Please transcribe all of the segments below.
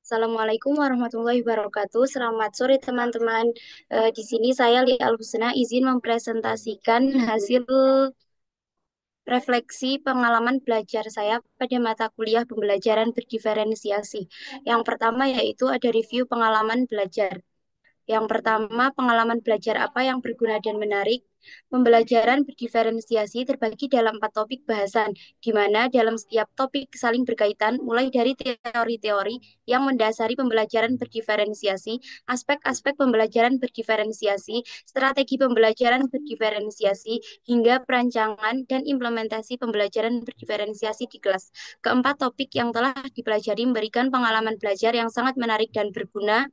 Assalamualaikum warahmatullahi wabarakatuh. Selamat sore teman-teman. Di sini saya Lia Al-Husna izin mempresentasikan hasil refleksi pengalaman belajar saya pada mata kuliah pembelajaran berdiferensiasi. Yang pertama yaitu ada review pengalaman belajar. Yang pertama, pengalaman belajar apa yang berguna dan menarik. Pembelajaran berdiferensiasi terbagi dalam 4 topik bahasan, di mana dalam setiap topik saling berkaitan, mulai dari teori-teori yang mendasari pembelajaran berdiferensiasi, aspek-aspek pembelajaran berdiferensiasi, strategi pembelajaran berdiferensiasi, hingga perancangan dan implementasi pembelajaran berdiferensiasi di kelas. Keempat topik yang telah dipelajari memberikan pengalaman belajar yang sangat menarik dan berguna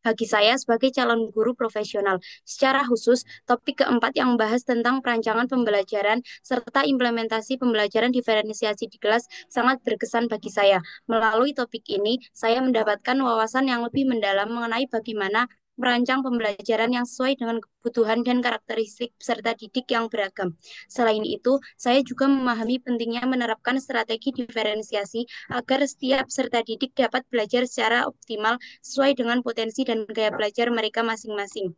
bagi saya sebagai calon guru profesional. Secara khusus, topik keempat yang membahas tentang perancangan pembelajaran serta implementasi pembelajaran diferensiasi di kelas sangat berkesan bagi saya. Melalui topik ini, saya mendapatkan wawasan yang lebih mendalam mengenai bagaimana merancang pembelajaran yang sesuai dengan kebutuhan dan karakteristik peserta didik yang beragam. Selain itu, saya juga memahami pentingnya menerapkan strategi diferensiasi agar setiap peserta didik dapat belajar secara optimal sesuai dengan potensi dan gaya belajar mereka masing-masing.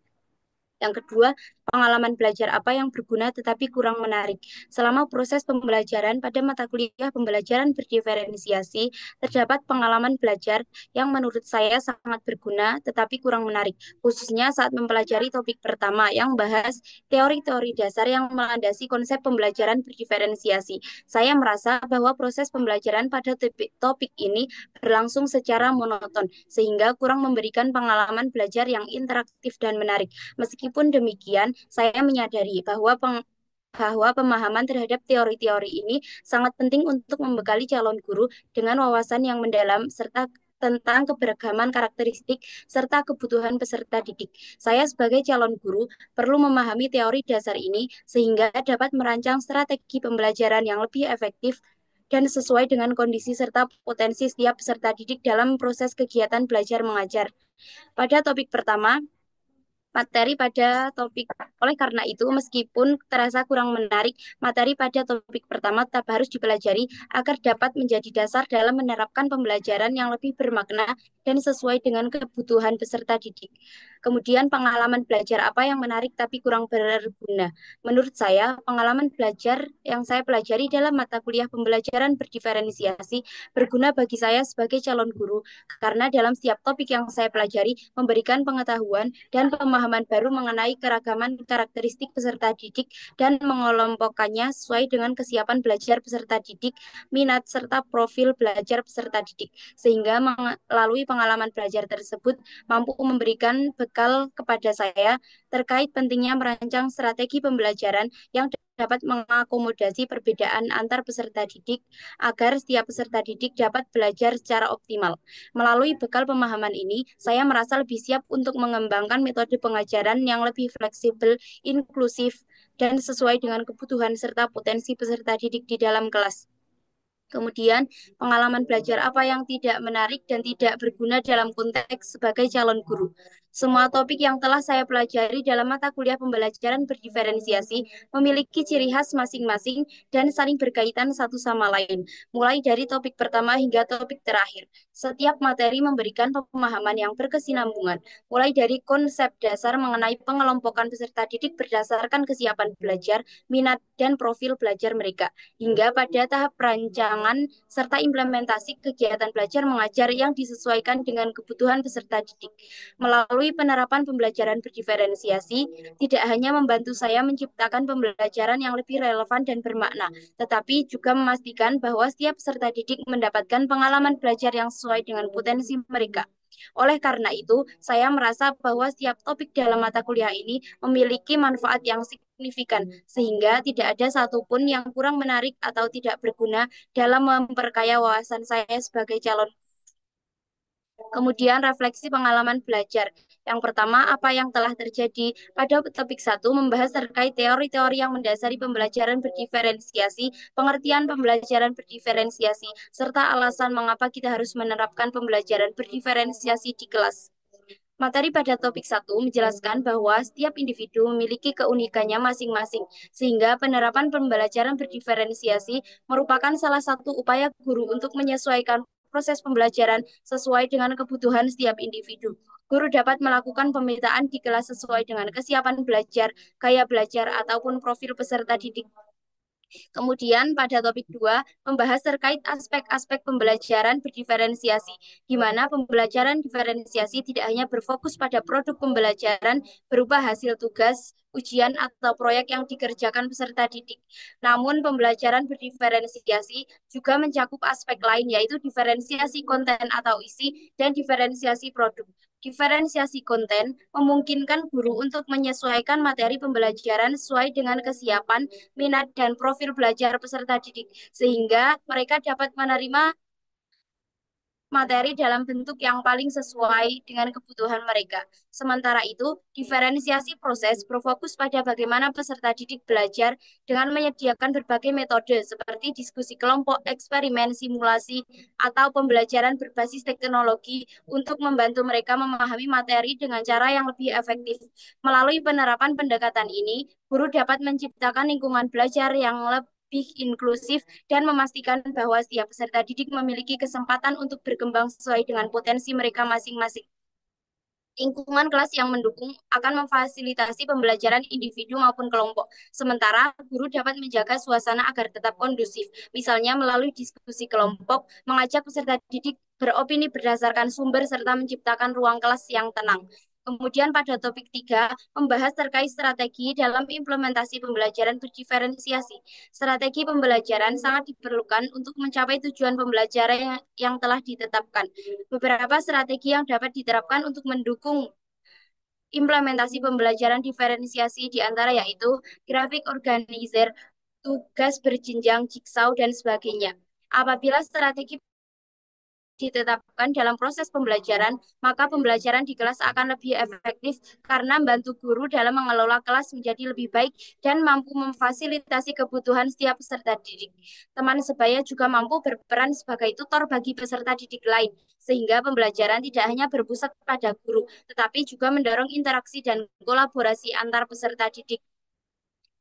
Yang kedua, pengalaman belajar apa yang berguna tetapi kurang menarik. Selama proses pembelajaran pada mata kuliah pembelajaran berdiferensiasi, terdapat pengalaman belajar yang menurut saya sangat berguna tetapi kurang menarik, khususnya saat mempelajari topik pertama yang bahas teori-teori dasar yang melandasi konsep pembelajaran berdiferensiasi. Saya merasa bahwa proses pembelajaran pada topik ini berlangsung secara monoton, sehingga kurang memberikan pengalaman belajar yang interaktif dan menarik. Meskipun demikian, saya menyadari bahwa pemahaman terhadap teori-teori ini sangat penting untuk membekali calon guru dengan wawasan yang mendalam serta tentang keberagaman karakteristik serta kebutuhan peserta didik. Saya sebagai calon guru perlu memahami teori dasar ini sehingga dapat merancang strategi pembelajaran yang lebih efektif dan sesuai dengan kondisi serta potensi setiap peserta didik dalam proses kegiatan belajar mengajar. Pada topik pertama, materi pada topik. Oleh karena itu, meskipun terasa kurang menarik, materi pada topik pertama tetap harus dipelajari agar dapat menjadi dasar dalam menerapkan pembelajaran yang lebih bermakna dan sesuai dengan kebutuhan peserta didik. Kemudian, pengalaman belajar apa yang menarik tapi kurang berguna. Menurut saya, pengalaman belajar yang saya pelajari dalam mata kuliah pembelajaran berdiferensiasi berguna bagi saya sebagai calon guru karena dalam setiap topik yang saya pelajari memberikan pengetahuan dan pemahaman baru mengenai keragaman karakteristik peserta didik dan mengelompokkannya sesuai dengan kesiapan belajar peserta didik, minat serta profil belajar peserta didik. Sehingga melalui pengalaman belajar tersebut mampu memberikan bekal kepada saya terkait pentingnya merancang strategi pembelajaran yang dapat mengakomodasi perbedaan antar peserta didik agar setiap peserta didik dapat belajar secara optimal. Melalui bekal pemahaman ini, saya merasa lebih siap untuk mengembangkan metode pengajaran yang lebih fleksibel, inklusif, dan sesuai dengan kebutuhan serta potensi peserta didik di dalam kelas. Kemudian, pengalaman belajar apa yang tidak menarik dan tidak berguna dalam konteks sebagai calon guru. Semua topik yang telah saya pelajari dalam mata kuliah pembelajaran berdiferensiasi memiliki ciri khas masing-masing dan saling berkaitan satu sama lain, mulai dari topik pertama hingga topik terakhir. Setiap materi memberikan pemahaman yang berkesinambungan, mulai dari konsep dasar mengenai pengelompokan peserta didik berdasarkan kesiapan belajar, minat, dan profil belajar mereka hingga pada tahap perancangan serta implementasi kegiatan belajar mengajar yang disesuaikan dengan kebutuhan peserta didik. Melalui penerapan pembelajaran berdiferensiasi, tidak hanya membantu saya menciptakan pembelajaran yang lebih relevan dan bermakna, tetapi juga memastikan bahwa setiap peserta didik mendapatkan pengalaman belajar yang sesuai dengan potensi mereka. Oleh karena itu, saya merasa bahwa setiap topik dalam mata kuliah ini memiliki manfaat yang signifikan, sehingga tidak ada satupun yang kurang menarik atau tidak berguna dalam memperkaya wawasan saya sebagai calon. Kemudian refleksi pengalaman belajar. Yang pertama, apa yang telah terjadi pada topik satu membahas terkait teori-teori yang mendasari pembelajaran berdiferensiasi, pengertian pembelajaran berdiferensiasi, serta alasan mengapa kita harus menerapkan pembelajaran berdiferensiasi di kelas. Materi pada topik satu menjelaskan bahwa setiap individu memiliki keunikannya masing-masing, sehingga penerapan pembelajaran berdiferensiasi merupakan salah satu upaya guru untuk menyesuaikan proses pembelajaran sesuai dengan kebutuhan setiap individu. Guru dapat melakukan pemetaan di kelas sesuai dengan kesiapan belajar, gaya belajar, ataupun profil peserta didik. Kemudian pada topik 2 membahas terkait aspek-aspek pembelajaran berdiferensiasi, di mana pembelajaran diferensiasi tidak hanya berfokus pada produk pembelajaran berupa hasil tugas, ujian, atau proyek yang dikerjakan peserta didik. Namun pembelajaran berdiferensiasi juga mencakup aspek lain, yaitu diferensiasi konten atau isi dan diferensiasi produk. Diferensiasi konten memungkinkan guru untuk menyesuaikan materi pembelajaran sesuai dengan kesiapan, minat, dan profil belajar peserta didik, sehingga mereka dapat menerima materi dalam bentuk yang paling sesuai dengan kebutuhan mereka. Sementara itu, diferensiasi proses berfokus pada bagaimana peserta didik belajar dengan menyediakan berbagai metode seperti diskusi kelompok, eksperimen, simulasi, atau pembelajaran berbasis teknologi untuk membantu mereka memahami materi dengan cara yang lebih efektif. Melalui penerapan pendekatan ini, guru dapat menciptakan lingkungan belajar yang lebih inklusif dan memastikan bahwa setiap peserta didik memiliki kesempatan untuk berkembang sesuai dengan potensi mereka masing-masing. Lingkungan kelas yang mendukung akan memfasilitasi pembelajaran individu maupun kelompok. Sementara, guru dapat menjaga suasana agar tetap kondusif, misalnya melalui diskusi kelompok, mengajak peserta didik beropini berdasarkan sumber, serta menciptakan ruang kelas yang tenang. Kemudian pada topik 3 membahas terkait strategi dalam implementasi pembelajaran berdiferensiasi. Strategi pembelajaran sangat diperlukan untuk mencapai tujuan pembelajaran yang telah ditetapkan. Beberapa strategi yang dapat diterapkan untuk mendukung implementasi pembelajaran diferensiasi di antara yaitu grafik organizer, tugas berjenjang, jigsaw, dan sebagainya. Apabila strategi ditetapkan dalam proses pembelajaran, maka pembelajaran di kelas akan lebih efektif karena membantu guru dalam mengelola kelas menjadi lebih baik dan mampu memfasilitasi kebutuhan setiap peserta didik. Teman sebaya juga mampu berperan sebagai tutor bagi peserta didik lain, sehingga pembelajaran tidak hanya berpusat pada guru, tetapi juga mendorong interaksi dan kolaborasi antar peserta didik.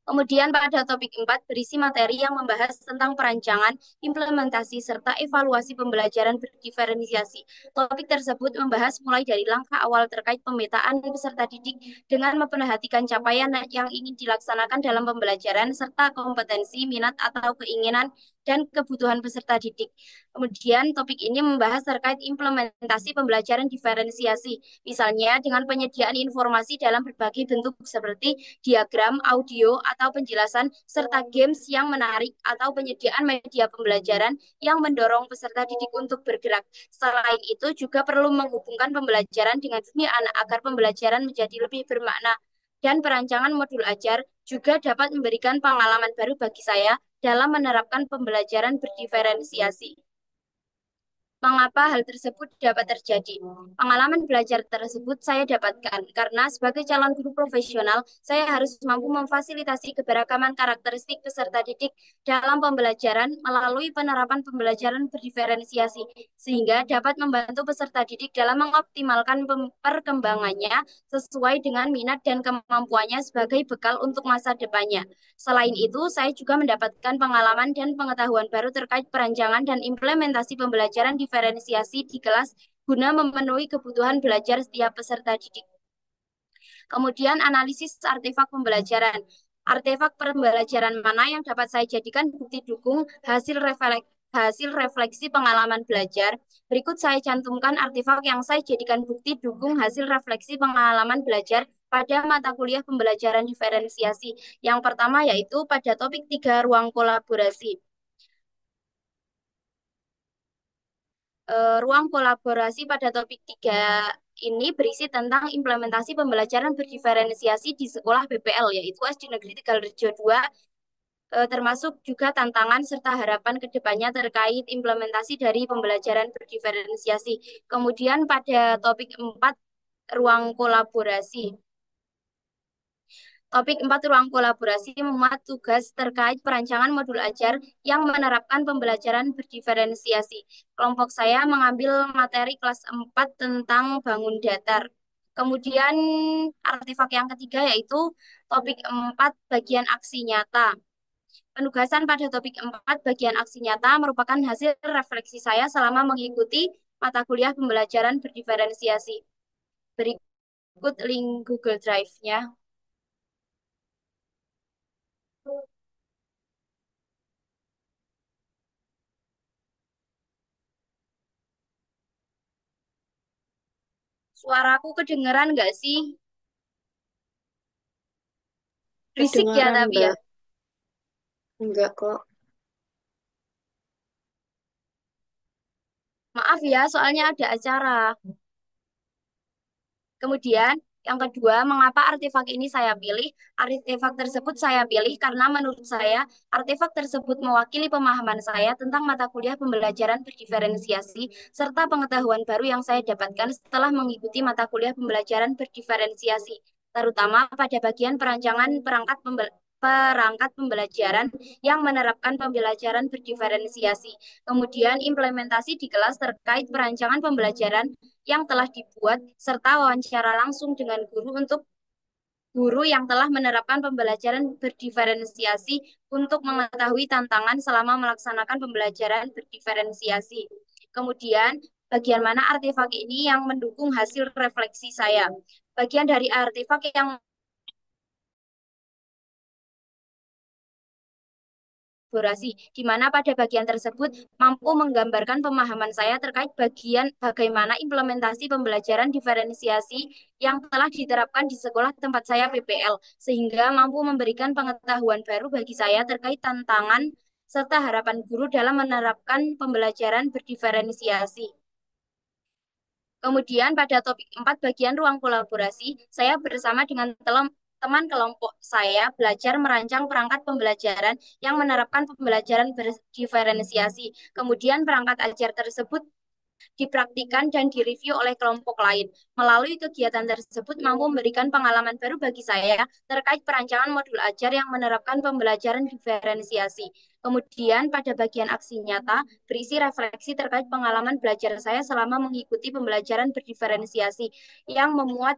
Kemudian pada topik 4 berisi materi yang membahas tentang perancangan, implementasi, serta evaluasi pembelajaran berdiferensiasi. Topik tersebut membahas mulai dari langkah awal terkait pemetaan peserta didik dengan memperhatikan capaian yang ingin dilaksanakan dalam pembelajaran, serta kompetensi, minat, atau keinginan dan kebutuhan peserta didik. Kemudian topik ini membahas terkait implementasi pembelajaran diferensiasi, misalnya dengan penyediaan informasi dalam berbagai bentuk seperti diagram, audio, atau penjelasan, serta games yang menarik atau penyediaan media pembelajaran yang mendorong peserta didik untuk bergerak. Selain itu, juga perlu menghubungkan pembelajaran dengan dunia anak agar pembelajaran menjadi lebih bermakna. Dan perancangan modul ajar juga dapat memberikan pengalaman baru bagi saya dalam menerapkan pembelajaran berdiferensiasi. Mengapa hal tersebut dapat terjadi? Pengalaman belajar tersebut saya dapatkan karena sebagai calon guru profesional, saya harus mampu memfasilitasi keberagaman karakteristik peserta didik dalam pembelajaran melalui penerapan pembelajaran berdiferensiasi, sehingga dapat membantu peserta didik dalam mengoptimalkan perkembangannya sesuai dengan minat dan kemampuannya sebagai bekal untuk masa depannya. Selain itu, saya juga mendapatkan pengalaman dan pengetahuan baru terkait perancangan dan implementasi pembelajaran diferensiasi di kelas guna memenuhi kebutuhan belajar setiap peserta didik. Kemudian analisis artefak pembelajaran. Artefak pembelajaran mana yang dapat saya jadikan bukti dukung hasil refleksi pengalaman belajar. Berikut saya cantumkan artefak yang saya jadikan bukti dukung hasil refleksi pengalaman belajar pada mata kuliah pembelajaran diferensiasi. Yang pertama yaitu pada topik 3 ruang kolaborasi. Ruang kolaborasi pada topik 3 ini berisi tentang implementasi pembelajaran berdiferensiasi di sekolah BPL, yaitu SD Negeri Tegalrejo 2, termasuk juga tantangan serta harapan ke depannya terkait implementasi dari pembelajaran berdiferensiasi. Kemudian pada topik 4, ruang kolaborasi. Topik 4 ruang kolaborasi memuat tugas terkait perancangan modul ajar yang menerapkan pembelajaran berdiferensiasi. Kelompok saya mengambil materi kelas 4 tentang bangun datar. Kemudian artefak yang ketiga yaitu topik 4 bagian aksi nyata. Penugasan pada topik 4 bagian aksi nyata merupakan hasil refleksi saya selama mengikuti mata kuliah pembelajaran berdiferensiasi. Berikut link Google Drive-nya. Suaraku kedengeran nggak sih? Berisik ya Kedengaran, tapi ya. Mbak. Enggak kok. Maaf ya, soalnya ada acara. Kemudian, yang kedua, mengapa artefak ini saya pilih? Artefak tersebut saya pilih karena menurut saya, artefak tersebut mewakili pemahaman saya tentang mata kuliah pembelajaran berdiferensiasi, serta pengetahuan baru yang saya dapatkan setelah mengikuti mata kuliah pembelajaran berdiferensiasi, terutama pada bagian perancangan perangkat pembelajaran yang menerapkan pembelajaran berdiferensiasi. Kemudian implementasi di kelas terkait perancangan pembelajaran yang telah dibuat, serta wawancara langsung dengan guru untuk guru yang telah menerapkan pembelajaran berdiferensiasi untuk mengetahui tantangan selama melaksanakan pembelajaran berdiferensiasi. Kemudian, bagian mana artefak ini yang mendukung hasil refleksi saya? Bagian dari artefak yang kolaborasi, di mana pada bagian tersebut mampu menggambarkan pemahaman saya terkait bagian bagaimana implementasi pembelajaran diferensiasi yang telah diterapkan di sekolah tempat saya PPL, sehingga mampu memberikan pengetahuan baru bagi saya terkait tantangan serta harapan guru dalam menerapkan pembelajaran berdiferensiasi. Kemudian pada topik 4 bagian ruang kolaborasi, saya bersama dengan teman kelompok saya belajar merancang perangkat pembelajaran yang menerapkan pembelajaran berdiferensiasi. Kemudian perangkat ajar tersebut dipraktikkan dan direview oleh kelompok lain. Melalui kegiatan tersebut mampu memberikan pengalaman baru bagi saya terkait perancangan modul ajar yang menerapkan pembelajaran diferensiasi. Kemudian pada bagian aksi nyata berisi refleksi terkait pengalaman belajar saya selama mengikuti pembelajaran berdiferensiasi yang memuat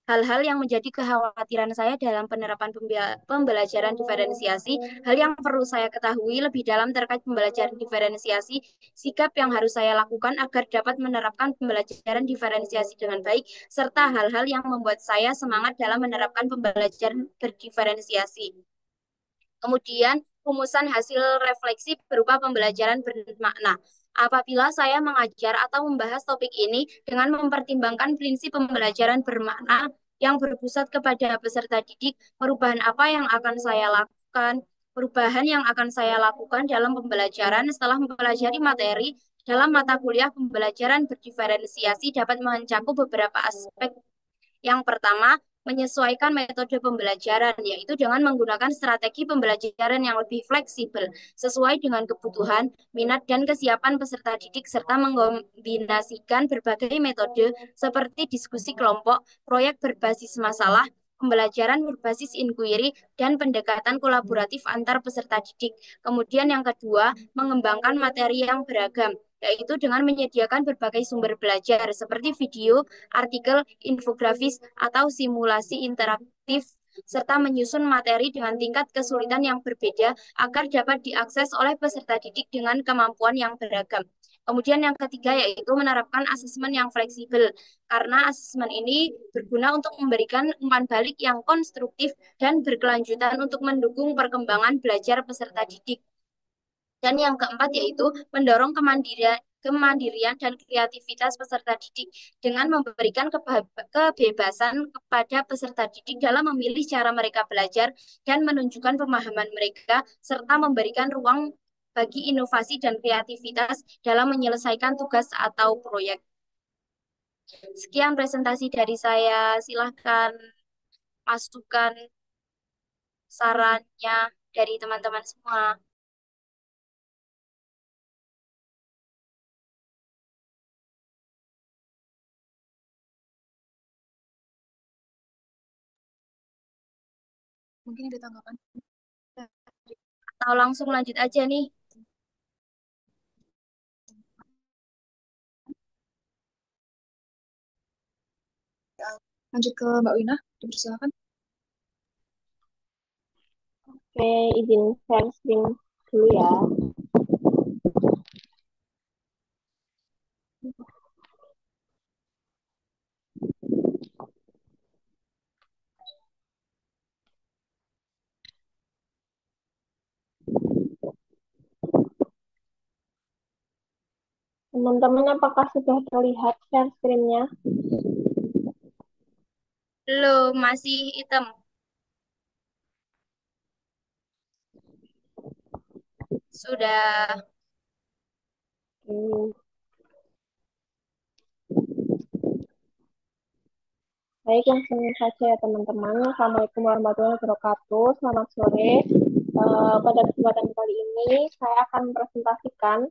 hal-hal yang menjadi kekhawatiran saya dalam penerapan pembelajaran diferensiasi, hal yang perlu saya ketahui lebih dalam terkait pembelajaran diferensiasi, sikap yang harus saya lakukan agar dapat menerapkan pembelajaran diferensiasi dengan baik, serta hal-hal yang membuat saya semangat dalam menerapkan pembelajaran berdiferensiasi. Kemudian, rumusan hasil refleksi berupa pembelajaran bermakna. Apabila saya mengajar atau membahas topik ini dengan mempertimbangkan prinsip pembelajaran bermakna yang berpusat kepada peserta didik, perubahan apa yang akan saya lakukan? Perubahan yang akan saya lakukan dalam pembelajaran setelah mempelajari materi dalam mata kuliah pembelajaran berdiferensiasi dapat mencakup beberapa aspek. Yang pertama, menyesuaikan metode pembelajaran, yaitu dengan menggunakan strategi pembelajaran yang lebih fleksibel, sesuai dengan kebutuhan, minat, dan kesiapan peserta didik, serta mengkombinasikan berbagai metode seperti diskusi kelompok, proyek berbasis masalah, pembelajaran berbasis inquiry, dan pendekatan kolaboratif antar peserta didik. Kemudian yang kedua, mengembangkan materi yang beragam, yaitu dengan menyediakan berbagai sumber belajar seperti video, artikel, infografis, atau simulasi interaktif, serta menyusun materi dengan tingkat kesulitan yang berbeda agar dapat diakses oleh peserta didik dengan kemampuan yang beragam. Kemudian yang ketiga yaitu menerapkan asesmen yang fleksibel, karena asesmen ini berguna untuk memberikan umpan balik yang konstruktif dan berkelanjutan untuk mendukung perkembangan belajar peserta didik. Dan yang keempat yaitu mendorong kemandirian dan kreativitas peserta didik dengan memberikan kebebasan kepada peserta didik dalam memilih cara mereka belajar dan menunjukkan pemahaman mereka serta memberikan ruang bagi inovasi dan kreativitas dalam menyelesaikan tugas atau proyek. Sekian presentasi dari saya. Silahkan masukan sarannya dari teman-teman semua. Mungkin ada tanggapan. Atau langsung lanjut aja nih. Lanjut ke Mbak Wina, dipersilakan. Oke, izin share screen dulu ya. Teman-teman, apakah sudah terlihat share screen-nya? Belum, masih hitam. Sudah. Hmm, baik, langsung saja ya teman-teman. Assalamualaikum warahmatullahi wabarakatuh. Selamat sore. Pada kesempatan kali ini, saya akan mempresentasikan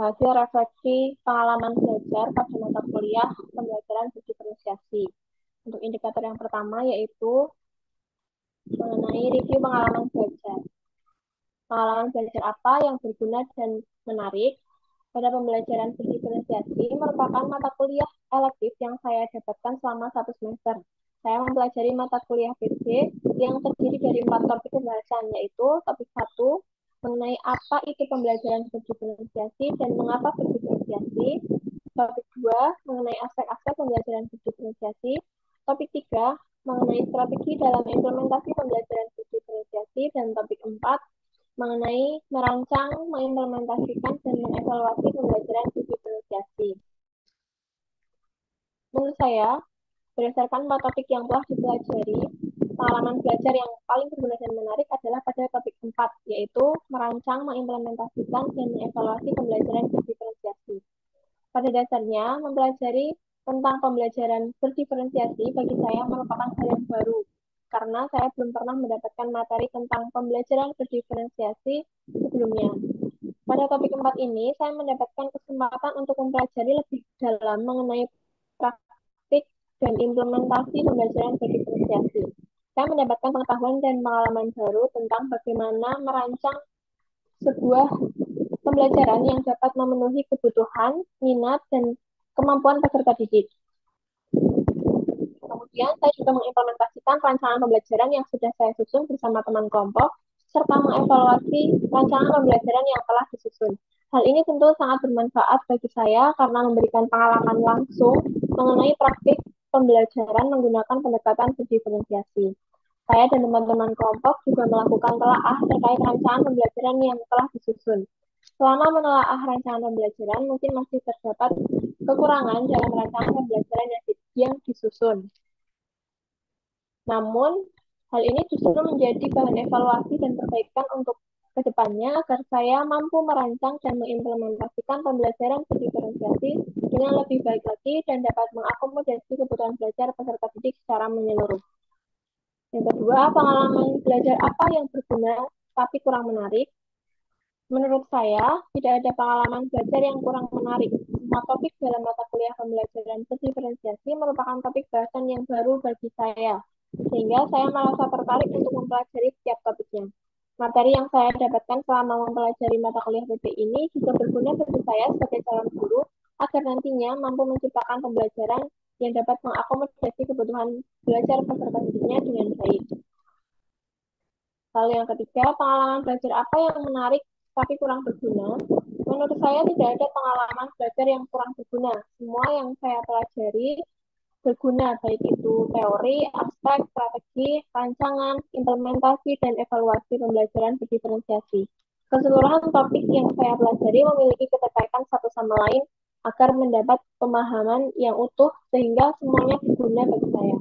hasil refleksi pengalaman belajar pada mata kuliah pembelajaran berdiferensiasi. Untuk indikator yang pertama yaitu mengenai review pengalaman belajar. Pengalaman belajar apa yang berguna dan menarik pada pembelajaran diferensiasi merupakan mata kuliah elektif yang saya dapatkan selama 1 semester. Saya mempelajari mata kuliah PC yang terdiri dari 4 topik pembahasan, yaitu topik 1 mengenai apa itu pembelajaran berdiferensiasi dan mengapa berdiferensiasi, topik 2 mengenai aspek-aspek pembelajaran berdiferensiasi, topik 3 mengenai strategi dalam implementasi pembelajaran berdiferensiasi, dan topik 4 mengenai merancang, mengimplementasikan, dan mengevaluasi pembelajaran diferensiasi. Menurut saya, berdasarkan 4 topik yang telah dipelajari, pengalaman belajar yang paling berguna dan menarik adalah pada topik 4, yaitu merancang, mengimplementasikan, dan mengevaluasi pembelajaran diferensiasi. Pada dasarnya, mempelajari tentang pembelajaran berdiferensiasi bagi saya merupakan hal yang baru, karena saya belum pernah mendapatkan materi tentang pembelajaran berdiferensiasi sebelumnya. Pada topik 4 ini, saya mendapatkan kesempatan untuk mempelajari lebih dalam mengenai praktik dan implementasi pembelajaran berdiferensiasi. Saya mendapatkan pengetahuan dan pengalaman baru tentang bagaimana merancang sebuah pembelajaran yang dapat memenuhi kebutuhan, minat, dan kemampuan peserta didik. Kemudian, saya juga mengimplementasikan rancangan pembelajaran yang sudah saya susun bersama teman kelompok, serta mengevaluasi rancangan pembelajaran yang telah disusun. Hal ini tentu sangat bermanfaat bagi saya karena memberikan pengalaman langsung mengenai praktik pembelajaran menggunakan pendekatan berdiferensiasi. Saya dan teman-teman kelompok juga melakukan telaah terkait rancangan pembelajaran yang telah disusun. Selama menelaah rancangan pembelajaran, mungkin masih terdapat kekurangan dalam rancangan pembelajaran yang disusun. Namun, hal ini justru menjadi bahan evaluasi dan perbaikan untuk kedepannya agar saya mampu merancang dan mengimplementasikan pembelajaran berdiferensiasi dengan lebih baik lagi dan dapat mengakomodasi kebutuhan belajar peserta didik secara menyeluruh. Yang kedua, pengalaman belajar apa yang berguna tapi kurang menarik. Menurut saya, tidak ada pengalaman belajar yang kurang menarik. Semua topik dalam mata kuliah pembelajaran berdiferensiasi merupakan topik bahasan yang baru bagi saya, sehingga saya merasa tertarik untuk mempelajari setiap topiknya. Materi yang saya dapatkan selama mempelajari mata kuliah PP ini juga berguna bagi saya sebagai calon guru agar nantinya mampu menciptakan pembelajaran yang dapat mengakomodasi kebutuhan belajar peserta didiknya dengan baik. Lalu yang ketiga, pengalaman belajar apa yang menarik tapi kurang berguna? Menurut saya tidak ada pengalaman belajar yang kurang berguna. Semua yang saya pelajari berguna, baik itu teori, aspek, strategi, rancangan, implementasi, dan evaluasi pembelajaran berdiferensiasi. Keseluruhan topik yang saya pelajari memiliki keterkaitan satu sama lain agar mendapat pemahaman yang utuh sehingga semuanya berguna bagi saya.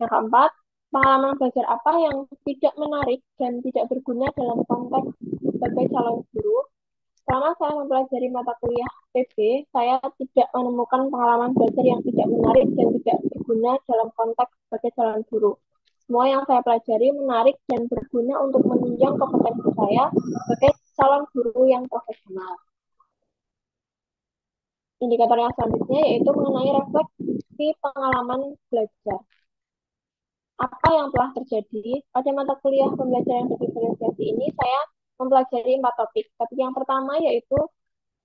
Yang keempat, pengalaman belajar apa yang tidak menarik dan tidak berguna dalam konteks sebagai calon guru. Selama saya mempelajari mata kuliah PB, saya tidak menemukan pengalaman belajar yang tidak menarik dan tidak berguna dalam konteks sebagai calon guru. Semua yang saya pelajari menarik dan berguna untuk menunjang kompetensi saya sebagai calon guru yang profesional. Indikator yang selanjutnya yaitu mengenai refleksi pengalaman belajar. Apa yang telah terjadi pada mata kuliah pembelajaran berdiferensiasi ini, saya mempelajari 4 topik. Topik yang pertama yaitu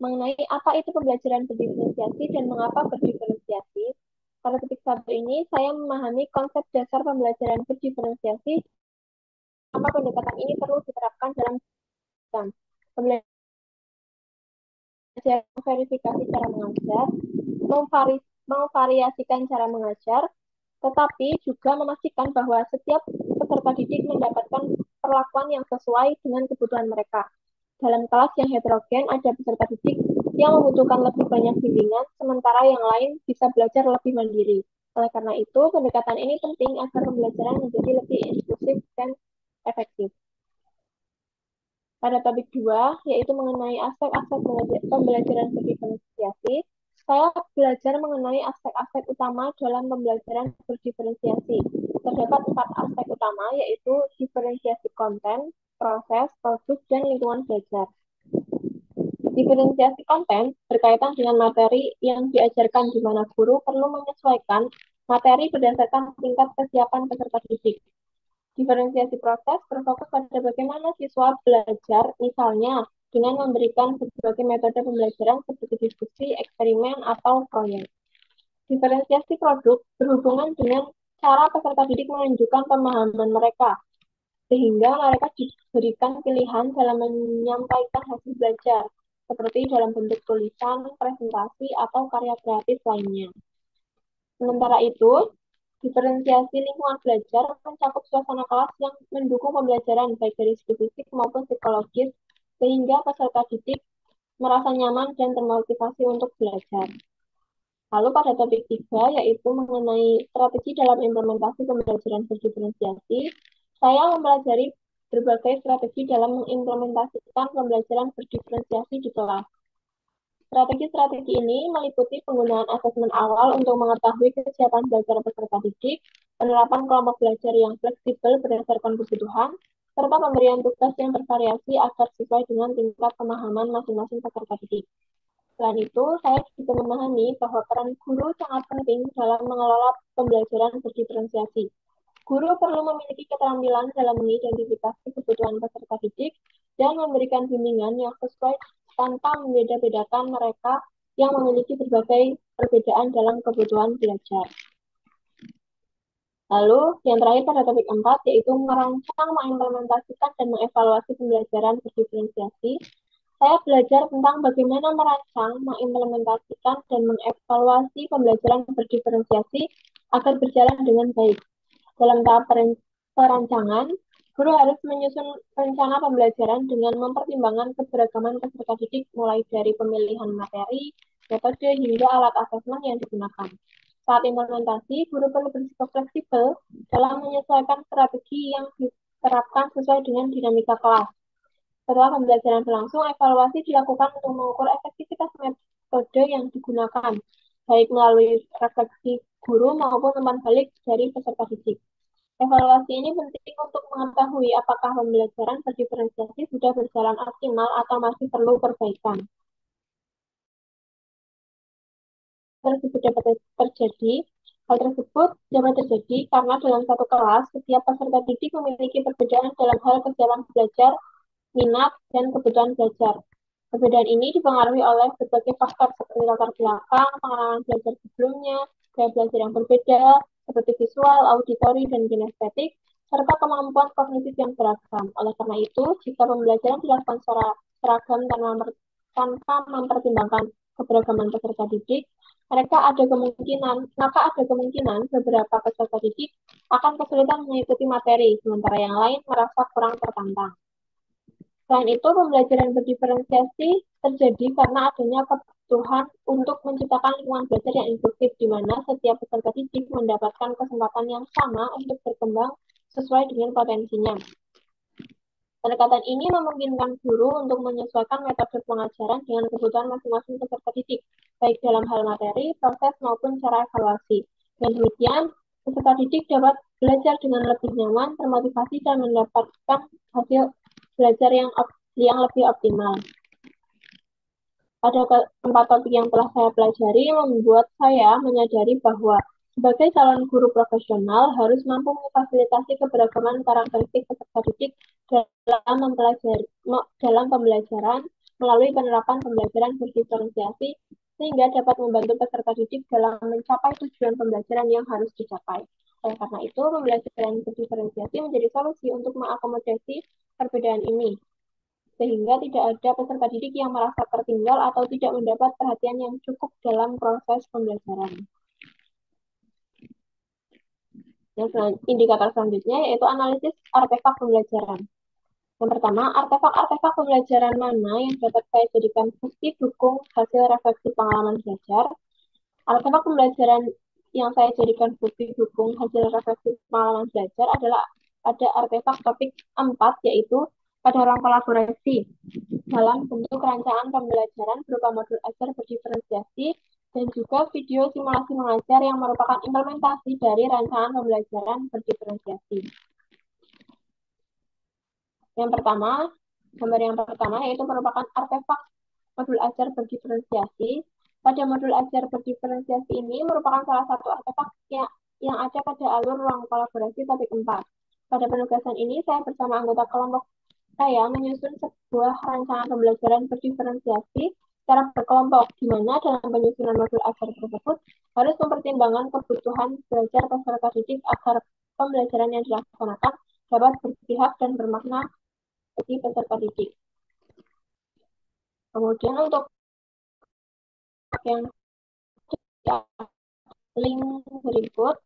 mengenai apa itu pembelajaran berdiferensiasi dan mengapa berdiferensiasi. Pada topik 1 ini, saya memahami konsep dasar pembelajaran berdiferensiasi mengapa pendekatan ini perlu diterapkan dalam jam. Pembelajaran verifikasi cara mengajar, memvariasikan cara mengajar, tetapi juga memastikan bahwa setiap peserta didik mendapatkan perlakuan yang sesuai dengan kebutuhan mereka. Dalam kelas yang heterogen, ada peserta didik yang membutuhkan lebih banyak bimbingan, sementara yang lain bisa belajar lebih mandiri. Oleh karena itu, pendekatan ini penting agar pembelajaran menjadi lebih inklusif dan efektif. Pada topik 2, yaitu mengenai aspek-aspek pembelajaran berdiferensiasi, saya belajar mengenai aspek-aspek utama dalam pembelajaran berdiferensiasi. Terdapat 4 aspek utama, yaitu diferensiasi konten, proses, produk, dan lingkungan belajar. Diferensiasi konten berkaitan dengan materi yang diajarkan di mana guru perlu menyesuaikan materi berdasarkan tingkat kesiapan peserta didik. Diferensiasi proses berfokus pada bagaimana siswa belajar, misalnya dengan memberikan berbagai metode pembelajaran seperti diskusi, eksperimen, atau proyek. Diferensiasi produk berhubungan dengan cara peserta didik menunjukkan pemahaman mereka, sehingga mereka diberikan pilihan dalam menyampaikan hasil belajar, seperti dalam bentuk tulisan, presentasi, atau karya kreatif lainnya. Sementara itu, diferensiasi lingkungan belajar mencakup suasana kelas yang mendukung pembelajaran baik dari segi fisik maupun psikologis, sehingga peserta didik merasa nyaman dan termotivasi untuk belajar. Lalu pada topik 3, yaitu mengenai strategi dalam implementasi pembelajaran berdiferensiasi, saya mempelajari berbagai strategi dalam mengimplementasikan pembelajaran berdiferensiasi di kelas. Strategi-strategi ini meliputi penggunaan asesmen awal untuk mengetahui kesiapan belajar peserta didik, penerapan kelompok belajar yang fleksibel berdasarkan kebutuhan, serta pemberian tugas yang bervariasi agar sesuai dengan tingkat pemahaman masing-masing peserta didik. Selain itu, saya juga memahami bahwa peran guru sangat penting dalam mengelola pembelajaran berdiferensiasi. Guru perlu memiliki keterampilan dalam mengidentifikasi kebutuhan peserta didik dan memberikan bimbingan yang sesuai tanpa membeda-bedakan mereka yang memiliki berbagai perbedaan dalam kebutuhan belajar. Lalu, yang terakhir pada topik 4, yaitu merancang, mengimplementasikan, dan mengevaluasi pembelajaran berdiferensiasi. Saya belajar tentang bagaimana merancang, mengimplementasikan, dan mengevaluasi pembelajaran berdiferensiasi agar berjalan dengan baik. Dalam tahap perancangan, guru harus menyusun rencana pembelajaran dengan mempertimbangkan keberagaman peserta didik mulai dari pemilihan materi, metode, hingga alat asesmen yang digunakan. Saat implementasi, guru perlu bersikap fleksibel dalam menyesuaikan strategi yang diterapkan sesuai dengan dinamika kelas. Setelah pembelajaran berlangsung, evaluasi dilakukan untuk mengukur efektivitas metode yang digunakan, baik melalui refleksi guru maupun umpan balik dari peserta didik. Evaluasi ini penting untuk mengetahui apakah pembelajaran berdiferensiasi sudah berjalan optimal atau masih perlu perbaikan. Hal tersebut dapat terjadi karena dalam satu kelas, setiap peserta didik memiliki perbedaan dalam hal kesiapan belajar, minat, dan kebutuhan belajar. Perbedaan ini dipengaruhi oleh berbagai faktor seperti latar belakang, pengalaman belajar sebelumnya, gaya belajar yang berbeda, seperti visual, auditori, dan kinestetik, serta kemampuan kognitif yang beragam. Oleh karena itu, jika pembelajaran dilakukan secara seragam tanpa mempertimbangkan keberagaman peserta didik, maka ada kemungkinan beberapa peserta didik akan kesulitan mengikuti materi, sementara yang lain merasa kurang tertantang. Selain itu, pembelajaran berdiferensiasi terjadi karena adanya kebutuhan untuk menciptakan lingkungan belajar yang inklusif, di mana setiap peserta didik mendapatkan kesempatan yang sama untuk berkembang sesuai dengan potensinya. Pendekatan ini memungkinkan guru untuk menyesuaikan metode pengajaran dengan kebutuhan masing-masing peserta didik, baik dalam hal materi, proses, maupun cara evaluasi. Dengan demikian, peserta didik dapat belajar dengan lebih nyaman, termotivasi, dan mendapatkan hasil belajar yang lebih optimal. Pada 4 topik yang telah saya pelajari membuat saya menyadari bahwa sebagai calon guru profesional harus mampu memfasilitasi keberagaman karakteristik peserta didik dalam pembelajaran melalui penerapan pembelajaran berdiferensiasi sehingga dapat membantu peserta didik dalam mencapai tujuan pembelajaran yang harus dicapai. Oleh karena itu, pembelajaran berdiferensiasi menjadi solusi untuk mengakomodasi perbedaan ini, sehingga tidak ada peserta didik yang merasa tertinggal atau tidak mendapat perhatian yang cukup dalam proses pembelajaran. Indikator selanjutnya yaitu analisis artefak pembelajaran. Yang pertama, artefak-artefak pembelajaran mana yang dapat saya jadikan bukti dukung hasil refleksi pengalaman belajar. Artefak pembelajaran yang saya jadikan bukti dukung hasil refleksi pengalaman belajar adalah ada artefak topik 4, yaitu pada ruang kolaborasi dalam bentuk rancangan pembelajaran berupa modul ajar berdiferensiasi dan juga video simulasi mengajar yang merupakan implementasi dari rancangan pembelajaran berdiferensiasi. Yang pertama, gambar yang pertama yaitu merupakan artefak modul ajar berdiferensiasi. Pada modul ajar berdiferensiasi ini merupakan salah satu artefak yang ada pada alur ruang kolaborasi topik 4. Pada penugasan ini, saya bersama anggota kelompok saya menyusun sebuah rancangan pembelajaran berdiferensiasi secara berkelompok, di mana dalam penyusunan modul ajar tersebut harus mempertimbangkan kebutuhan belajar peserta didik agar pembelajaran yang dilaksanakan dapat berpihak dan bermakna bagi peserta didik. Kemudian untuk yang link berikut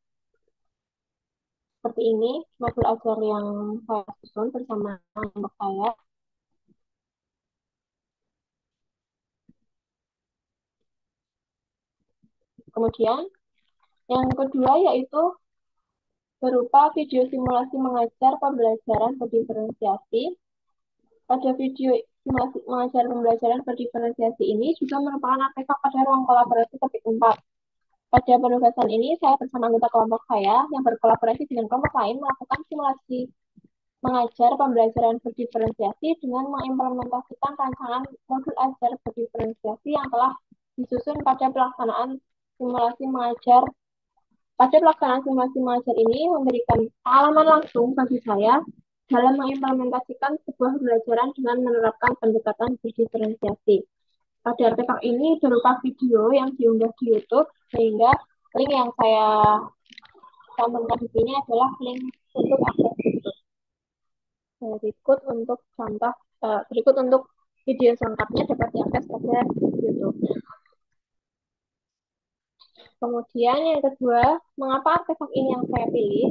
seperti ini, modul ajar yang saya susun bersama kelompok saya. Kemudian yang kedua yaitu berupa video simulasi mengajar pembelajaran berdiferensiasi. Pada video simulasi mengajar pembelajaran berdiferensiasi ini juga merupakan artefak pada ruang kolaborasi topik 4. Pada penugasan ini, saya bersama anggota kelompok saya yang berkolaborasi dengan kelompok lain melakukan simulasi mengajar pembelajaran berdiferensiasi dengan mengimplementasikan rancangan modul ajar berdiferensiasi yang telah disusun pada pelaksanaan simulasi mengajar. Pada pelaksanaan simulasi mengajar ini memberikan pengalaman langsung bagi saya dalam mengimplementasikan sebuah pembelajaran dengan menerapkan pendekatan berdiferensiasi. Pada artefak ini berupa video yang diunggah di YouTube, sehingga link yang saya cantumkan di sini adalah link untuk akses YouTube. Berikut untuk video selengkapnya dapat diakses pada YouTube. Kemudian yang kedua, mengapa artefak ini yang saya pilih?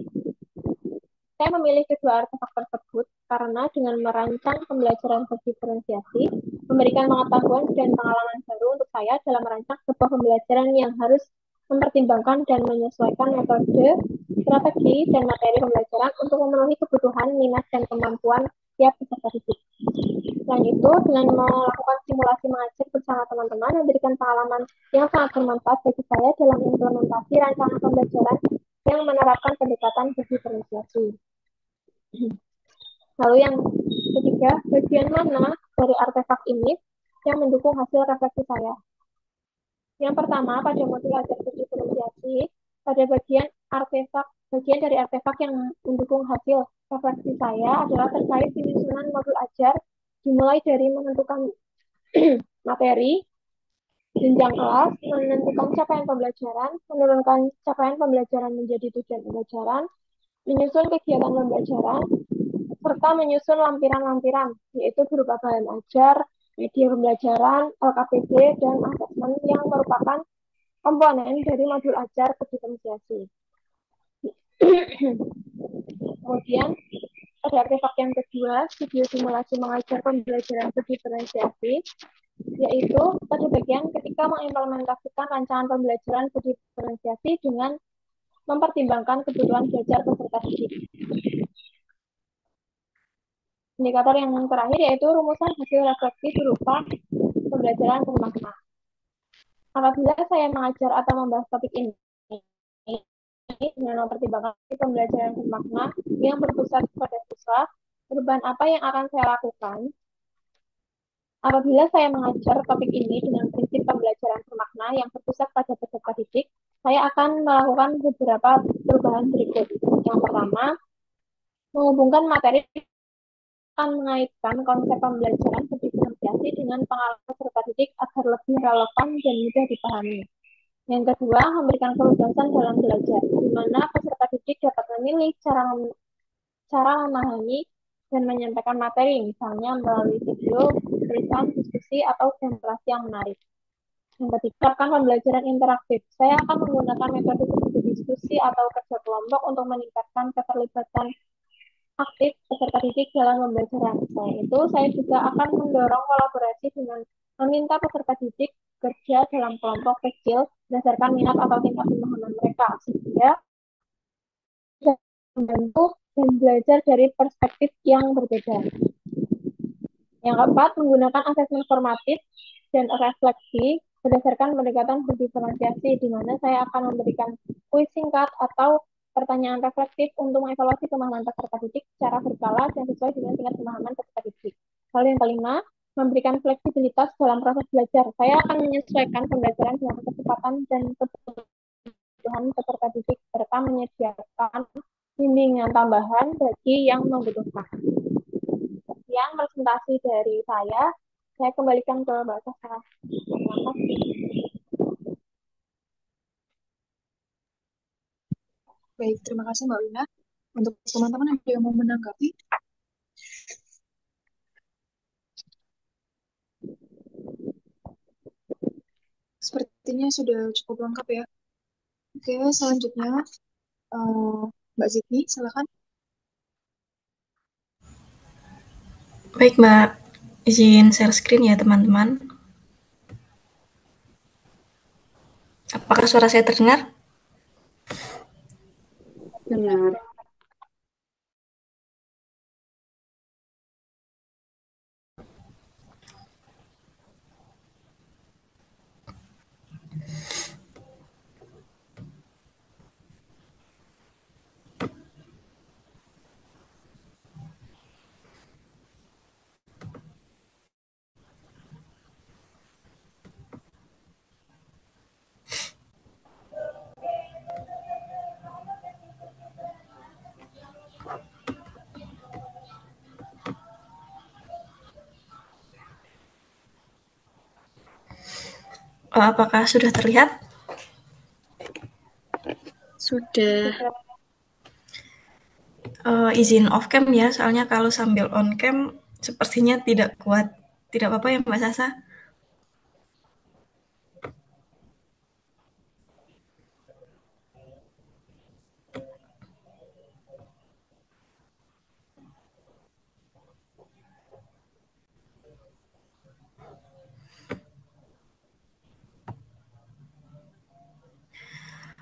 Saya memilih kedua artefak tersebut karena dengan merancang pembelajaran berdiferensiasi, memberikan pengetahuan dan pengalaman baru untuk saya dalam merancang sebuah pembelajaran yang harus mempertimbangkan dan menyesuaikan metode, strategi, dan materi pembelajaran untuk memenuhi kebutuhan, minat, dan kemampuan tiap peserta didik. Selain itu, dengan melakukan simulasi mengajar bersama teman-teman, memberikan pengalaman yang sangat bermanfaat bagi saya dalam implementasi rancangan pembelajaran yang menerapkan pendekatan berdiferensiasi. Lalu yang ketiga, bagian mana dari artefak ini yang mendukung hasil refleksi saya? Yang pertama, pada modul ajar berdiferensiasi, pada bagian dari artefak yang mendukung hasil refleksi saya adalah terkait penyusunan modul ajar, dimulai dari menentukan materi, jenjang kelas, menentukan capaian pembelajaran, menurunkan capaian pembelajaran menjadi tujuan pembelajaran, menyusun kegiatan pembelajaran, serta menyusun lampiran-lampiran, yaitu berupa bahan ajar, media pembelajaran, LKPD, dan asesmen yang merupakan komponen dari modul ajar berdiferensiasi. Kemudian, pada artefak yang kedua, video simulasi mengajar pembelajaran berdiferensiasi, yaitu pada bagian ketika mengimplementasikan rancangan pembelajaran berdiferensiasi dengan mempertimbangkan kebutuhan belajar peserta didik. Indikator yang terakhir yaitu rumusan hasil refleksi berupa pembelajaran bermakna. Apabila saya mengajar atau membahas topik ini dengan mempertimbangkan pembelajaran bermakna yang berpusat pada siswa, perubahan apa yang akan saya lakukan? Apabila saya mengajar topik ini dengan prinsip pembelajaran bermakna yang berpusat pada peserta didik, saya akan melakukan beberapa perubahan berikut. Yang pertama, menghubungkan materi akan mengaitkan konsep pembelajaran berdiferensiasi dengan pengalaman peserta didik agar lebih relevan dan mudah dipahami. Yang kedua, memberikan kebebasan dalam belajar, di mana peserta didik dapat memilih cara memahami dan menyampaikan materi, misalnya melalui video, tulisan, diskusi, atau demonstrasi yang menarik. Yang ketiga, akan pembelajaran interaktif. Saya akan menggunakan metode seperti diskusi atau kerja kelompok untuk meningkatkan keterlibatan aktif peserta didik dalam pembelajaran. Selain itu, saya juga akan mendorong kolaborasi dengan meminta peserta didik kerja dalam kelompok kecil berdasarkan minat atau tingkat pemahaman mereka, sehingga bisa membantu dan belajar dari perspektif yang berbeda. Yang keempat, menggunakan asesmen formatif dan refleksi berdasarkan pendekatan berdiferensiasi, di mana saya akan memberikan kuis singkat atau pertanyaan reflektif untuk mengevaluasi pemahaman peserta didik secara berkala dan sesuai dengan tingkat pemahaman peserta didik. Lalu yang kelima, memberikan fleksibilitas dalam proses belajar. Saya akan menyesuaikan pembelajaran dengan kecepatan dan kebutuhan peserta didik serta menyediakan bimbingan tambahan bagi yang membutuhkan. Sekian presentasi dari saya kembalikan ke Mbak Sasa. Terima kasih. Baik, terima kasih Mbak Wina. Untuk teman-teman ada yang mau menanggapi? Sepertinya sudah cukup lengkap ya. Oke, selanjutnya Mbak Zidni, silakan. Baik, Mbak. Izin share screen ya, teman-teman. Apakah suara saya terdengar? Benar. Apakah sudah terlihat? Sudah. Izin off cam ya, soalnya kalau sambil on cam sepertinya tidak kuat. Tidak apa-apa ya, Mbak Sasa?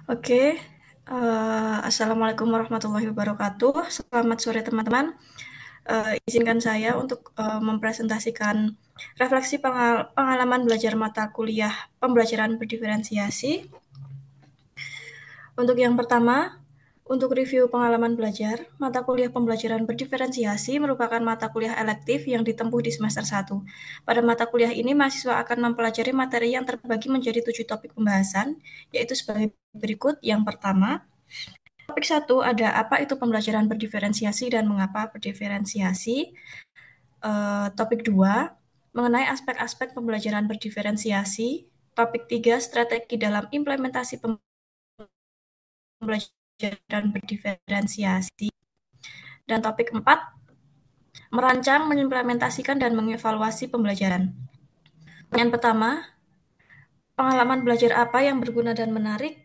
Oke. Assalamualaikum warahmatullahi wabarakatuh. Selamat sore teman-teman. Izinkan saya untuk mempresentasikan refleksi pengalaman belajar mata kuliah pembelajaran berdiferensiasi. Untuk yang pertama, untuk review pengalaman belajar, mata kuliah pembelajaran berdiferensiasi merupakan mata kuliah elektif yang ditempuh di semester 1. Pada mata kuliah ini, mahasiswa akan mempelajari materi yang terbagi menjadi 7 topik pembahasan, yaitu sebagai berikut. Yang pertama, topik 1 ada apa itu pembelajaran berdiferensiasi dan mengapa berdiferensiasi. Topik 2, mengenai aspek-aspek pembelajaran berdiferensiasi. Topik 3, strategi dalam implementasi pembelajaran berdiferensiasi. Dan topik 4, merancang, mengimplementasikan, dan mengevaluasi pembelajaran. Yang pertama, pengalaman belajar apa yang berguna dan menarik?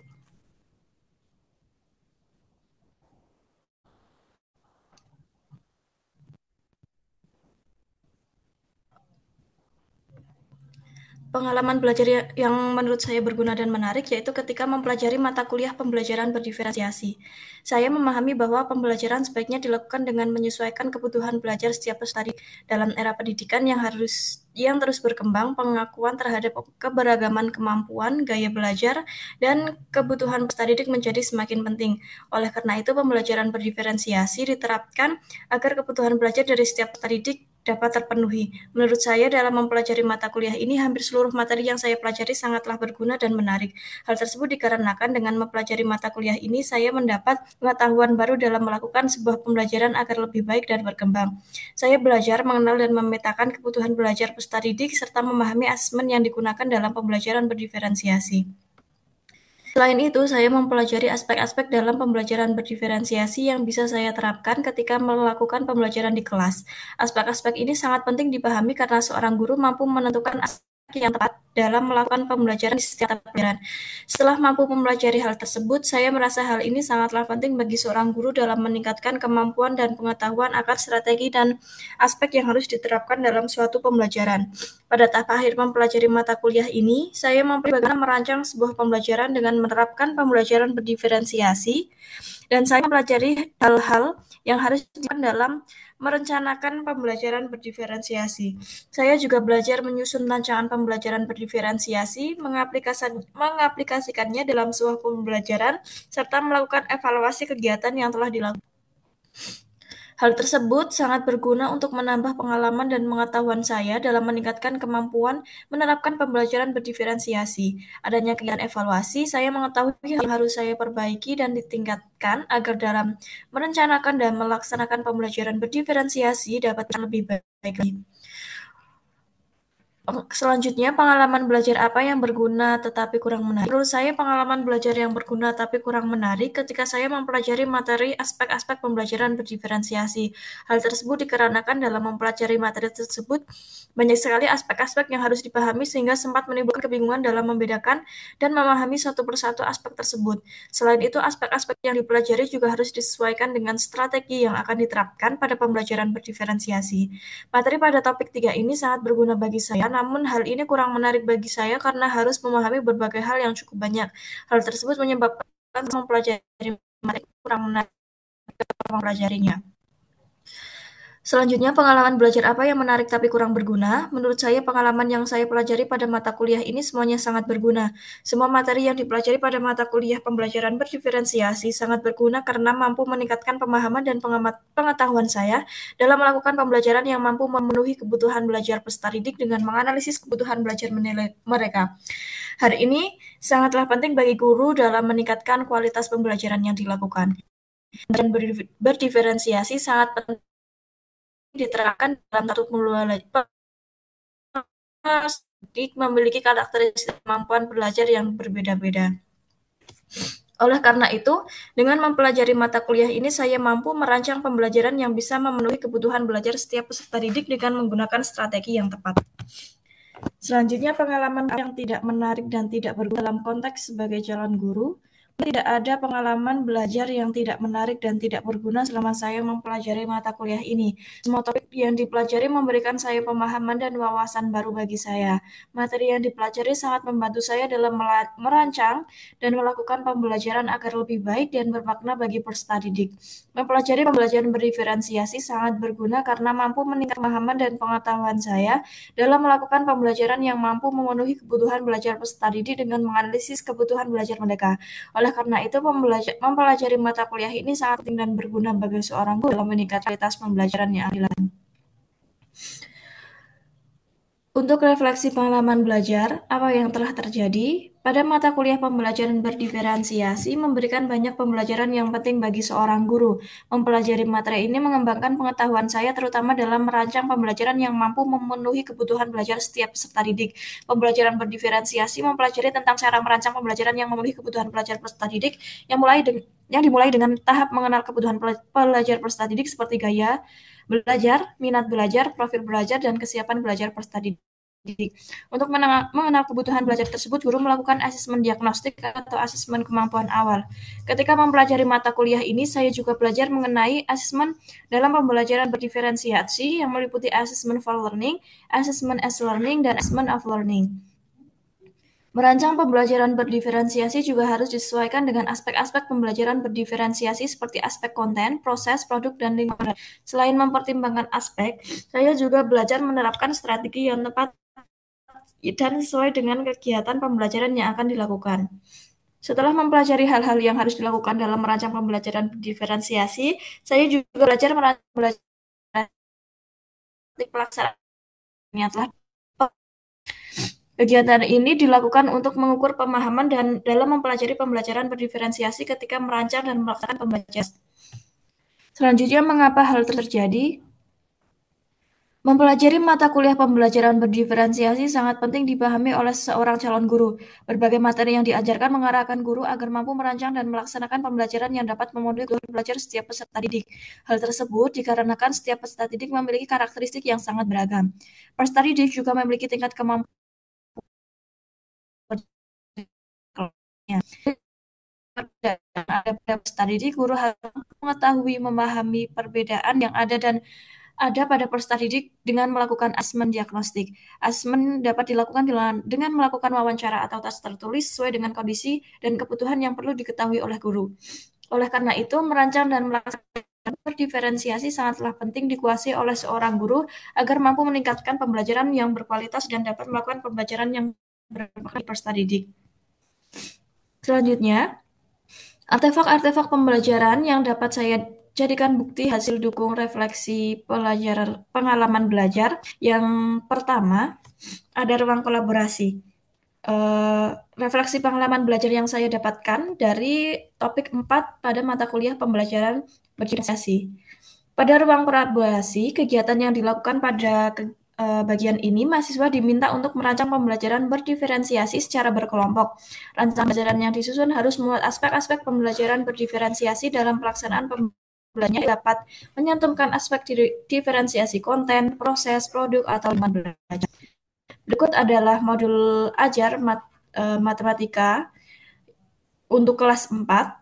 Pengalaman belajar yang menurut saya berguna dan menarik yaitu ketika mempelajari mata kuliah pembelajaran berdiferensiasi. Saya memahami bahwa pembelajaran sebaiknya dilakukan dengan menyesuaikan kebutuhan belajar setiap peserta dalam era pendidikan yang terus berkembang, pengakuan terhadap keberagaman kemampuan, gaya belajar, dan kebutuhan peserta didik menjadi semakin penting. Oleh karena itu, pembelajaran berdiferensiasi diterapkan agar kebutuhan belajar dari setiap peserta didik dapat terpenuhi. Menurut saya, dalam mempelajari mata kuliah ini, hampir seluruh materi yang saya pelajari sangatlah berguna dan menarik. Hal tersebut dikarenakan dengan mempelajari mata kuliah ini, saya mendapat pengetahuan baru dalam melakukan sebuah pembelajaran agar lebih baik dan berkembang. Saya belajar mengenal dan memetakan kebutuhan belajar peserta didik, serta memahami asesmen yang digunakan dalam pembelajaran berdiferensiasi. Selain itu, saya mempelajari aspek-aspek dalam pembelajaran berdiferensiasi yang bisa saya terapkan ketika melakukan pembelajaran di kelas. Aspek-aspek ini sangat penting dipahami karena seorang guru mampu menentukan aspek yang tepat dalam melakukan pembelajaran di setiap pelajaran. Setelah mampu mempelajari hal tersebut, saya merasa hal ini sangatlah penting bagi seorang guru dalam meningkatkan kemampuan dan pengetahuan akan strategi dan aspek yang harus diterapkan dalam suatu pembelajaran. Pada tahap akhir mempelajari mata kuliah ini, saya mempelajari bagaimana merancang sebuah pembelajaran dengan menerapkan pembelajaran berdiferensiasi, dan saya mempelajari hal-hal yang harus dilakukan dalam merencanakan pembelajaran berdiferensiasi. Saya juga belajar menyusun rancangan pembelajaran berdiferensiasi, mengaplikasikannya dalam sebuah pembelajaran, serta melakukan evaluasi kegiatan yang telah dilakukan. Hal tersebut sangat berguna untuk menambah pengalaman dan pengetahuan saya dalam meningkatkan kemampuan menerapkan pembelajaran berdiferensiasi. Adanya kegiatan evaluasi, saya mengetahui hal yang harus saya perbaiki dan ditingkatkan agar dalam merencanakan dan melaksanakan pembelajaran berdiferensiasi dapat lebih baik lagi. Selanjutnya, pengalaman belajar apa yang berguna tetapi kurang menarik? Menurut saya, pengalaman belajar yang berguna tapi kurang menarik ketika saya mempelajari materi aspek-aspek pembelajaran berdiferensiasi. Hal tersebut dikarenakan dalam mempelajari materi tersebut, banyak sekali aspek-aspek yang harus dipahami sehingga sempat menimbulkan kebingungan dalam membedakan dan memahami satu persatu aspek tersebut. Selain itu, aspek-aspek yang dipelajari juga harus disesuaikan dengan strategi yang akan diterapkan pada pembelajaran berdiferensiasi. Materi pada topik 3 ini sangat berguna bagi saya, namun hal ini kurang menarik bagi saya karena harus memahami berbagai hal yang cukup banyak. Hal tersebut menyebabkan mempelajari materi kurang menarik mempelajarinya. Selanjutnya, pengalaman belajar apa yang menarik tapi kurang berguna? Menurut saya, pengalaman yang saya pelajari pada mata kuliah ini semuanya sangat berguna. Semua materi yang dipelajari pada mata kuliah pembelajaran berdiferensiasi sangat berguna karena mampu meningkatkan pemahaman dan pengetahuan saya dalam melakukan pembelajaran yang mampu memenuhi kebutuhan belajar peserta didik dengan menganalisis kebutuhan belajar mereka. Hal ini sangatlah penting bagi guru dalam meningkatkan kualitas pembelajaran yang dilakukan. Dan berdiferensiasi sangat penting diterapkan dalam satu memiliki karakteristik kemampuan belajar yang berbeda-beda. Oleh karena itu, dengan mempelajari mata kuliah ini, saya mampu merancang pembelajaran yang bisa memenuhi kebutuhan belajar setiap peserta didik dengan menggunakan strategi yang tepat. Selanjutnya, pengalaman yang tidak menarik dan tidak berguna dalam konteks sebagai calon guru. Tidak ada pengalaman belajar yang tidak menarik dan tidak berguna selama saya mempelajari mata kuliah ini. Semua topik yang dipelajari memberikan saya pemahaman dan wawasan baru bagi saya. Materi yang dipelajari sangat membantu saya dalam merancang dan melakukan pembelajaran agar lebih baik dan bermakna bagi peserta didik. Mempelajari pembelajaran berdiferensiasi sangat berguna karena mampu meningkatkan pemahaman dan pengetahuan saya dalam melakukan pembelajaran yang mampu memenuhi kebutuhan belajar peserta didik dengan menganalisis kebutuhan belajar mereka. Oleh karena itu, mempelajari mata kuliah ini sangat penting dan berguna bagi seorang guru dalam meningkatkan kualitas pembelajaran yang dilakukan. Untuk refleksi pengalaman belajar, apa yang telah terjadi? Pada mata kuliah pembelajaran berdiferensiasi memberikan banyak pembelajaran yang penting bagi seorang guru. Mempelajari materi ini mengembangkan pengetahuan saya terutama dalam merancang pembelajaran yang mampu memenuhi kebutuhan belajar setiap peserta didik. Pembelajaran berdiferensiasi mempelajari tentang cara merancang pembelajaran yang memenuhi kebutuhan belajar peserta didik yang dimulai dengan tahap mengenal kebutuhan pelajar peserta didik seperti gaya belajar, minat belajar, profil belajar, dan kesiapan belajar peserta didik. Untuk mengenal kebutuhan belajar tersebut, guru melakukan asesmen diagnostik atau asesmen kemampuan awal. Ketika mempelajari mata kuliah ini, saya juga belajar mengenai asesmen dalam pembelajaran berdiferensiasi yang meliputi asesmen for learning, asesmen as learning, dan asesmen of learning. Merancang pembelajaran berdiferensiasi juga harus disesuaikan dengan aspek-aspek pembelajaran berdiferensiasi seperti aspek konten, proses, produk, dan lingkungan. Selain mempertimbangkan aspek, saya juga belajar menerapkan strategi yang tepat dan sesuai dengan kegiatan pembelajaran yang akan dilakukan. Setelah mempelajari hal-hal yang harus dilakukan dalam merancang pembelajaran berdiferensiasi, saya juga belajar merancang pelaksanaan yang telah kegiatan ini dilakukan untuk mengukur pemahaman dan dalam mempelajari pembelajaran berdiferensiasi ketika merancang dan melaksanakan pembelajaran. Selanjutnya, mengapa hal terjadi? Mempelajari mata kuliah pembelajaran berdiferensiasi sangat penting dipahami oleh seorang calon guru. Berbagai materi yang diajarkan mengarahkan guru agar mampu merancang dan melaksanakan pembelajaran yang dapat memenuhi kebutuhan belajar setiap peserta didik. Hal tersebut dikarenakan setiap peserta didik memiliki karakteristik yang sangat beragam. Peserta didik juga memiliki tingkat kemampuan. Ada peserta didik, guru harus mengetahui memahami perbedaan yang ada pada peserta didik dengan melakukan asesmen diagnostik. Asesmen dapat dilakukan dengan melakukan wawancara atau tes tertulis sesuai dengan kondisi dan kebutuhan yang perlu diketahui oleh guru. Oleh karena itu, merancang dan melaksanakan berdiferensiasi sangatlah penting dikuasai oleh seorang guru agar mampu meningkatkan pembelajaran yang berkualitas dan dapat melakukan pembelajaran yang bermanfaat peserta didik. Selanjutnya, artefak-artefak pembelajaran yang dapat saya jadikan bukti hasil dukung refleksi pengalaman belajar. Yang pertama, ada ruang kolaborasi. Refleksi pengalaman belajar yang saya dapatkan dari topik 4 pada mata kuliah pembelajaran berdiferensiasi. Pada ruang kolaborasi, kegiatan yang dilakukan pada bagian ini, mahasiswa diminta untuk merancang pembelajaran berdiferensiasi secara berkelompok. Rancangan pembelajaran yang disusun harus memuat aspek-aspek pembelajaran berdiferensiasi dalam pelaksanaan pembelajarannya dapat menyantumkan aspek diferensiasi konten, proses, produk, atau lingkungan belajar. Berikut adalah modul ajar matematika untuk kelas 4.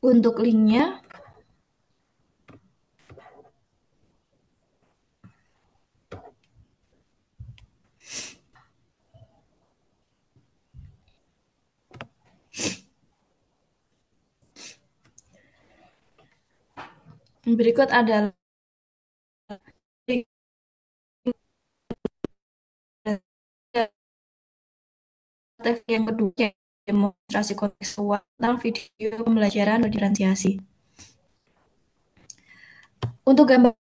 Untuk linknya, berikut adalah yang kedua, demonstrasi kontekstual tentang video pembelajaran berdiferensiasi. Untuk gambar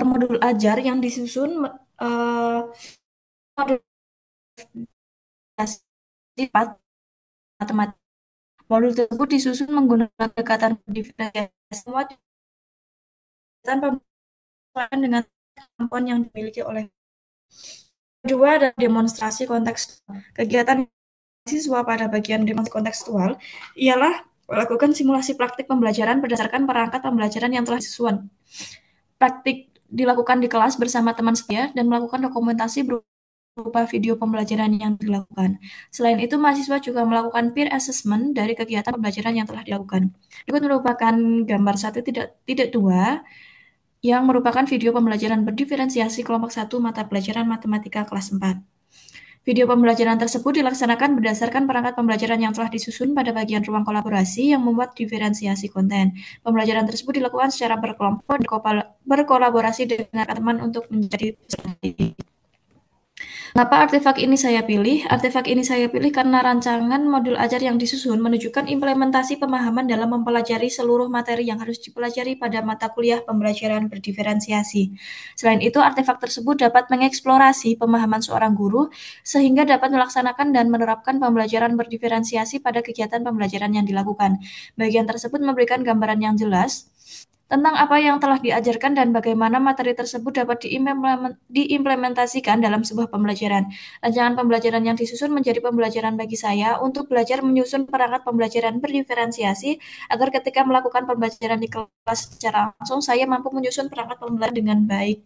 modul ajar yang disusun modul matematika. Modul tersebut disusun menggunakan pendekatan diferensiasi dengan kemampuan yang dimiliki oleh. Kedua ada demonstrasi kontekstual. Kegiatan siswa pada bagian demonstrasi kontekstual ialah melakukan simulasi praktik pembelajaran berdasarkan perangkat pembelajaran yang telah disusun. Praktik dilakukan di kelas bersama teman sebaya dan melakukan dokumentasi berupa video pembelajaran yang dilakukan. Selain itu, mahasiswa juga melakukan peer assessment dari kegiatan pembelajaran yang telah dilakukan. Berikut merupakan gambar 1.2 yang merupakan video pembelajaran berdiferensiasi kelompok 1 mata pelajaran matematika kelas 4. Video pembelajaran tersebut dilaksanakan berdasarkan perangkat pembelajaran yang telah disusun pada bagian ruang kolaborasi yang membuat diferensiasi konten. Pembelajaran tersebut dilakukan secara berkelompok dan berkolaborasi dengan teman untuk menjadi peserta didik. Kenapa artefak ini saya pilih? Artefak ini saya pilih karena rancangan modul ajar yang disusun menunjukkan implementasi pemahaman dalam mempelajari seluruh materi yang harus dipelajari pada mata kuliah pembelajaran berdiferensiasi. Selain itu, artefak tersebut dapat mengeksplorasi pemahaman seorang guru sehingga dapat melaksanakan dan menerapkan pembelajaran berdiferensiasi pada kegiatan pembelajaran yang dilakukan. Bagian tersebut memberikan gambaran yang jelas tentang apa yang telah diajarkan dan bagaimana materi tersebut dapat diimplementasikan dalam sebuah pembelajaran. Rancangan pembelajaran yang disusun menjadi pembelajaran bagi saya untuk belajar menyusun perangkat pembelajaran berdiferensiasi agar ketika melakukan pembelajaran di kelas secara langsung, saya mampu menyusun perangkat pembelajaran dengan baik.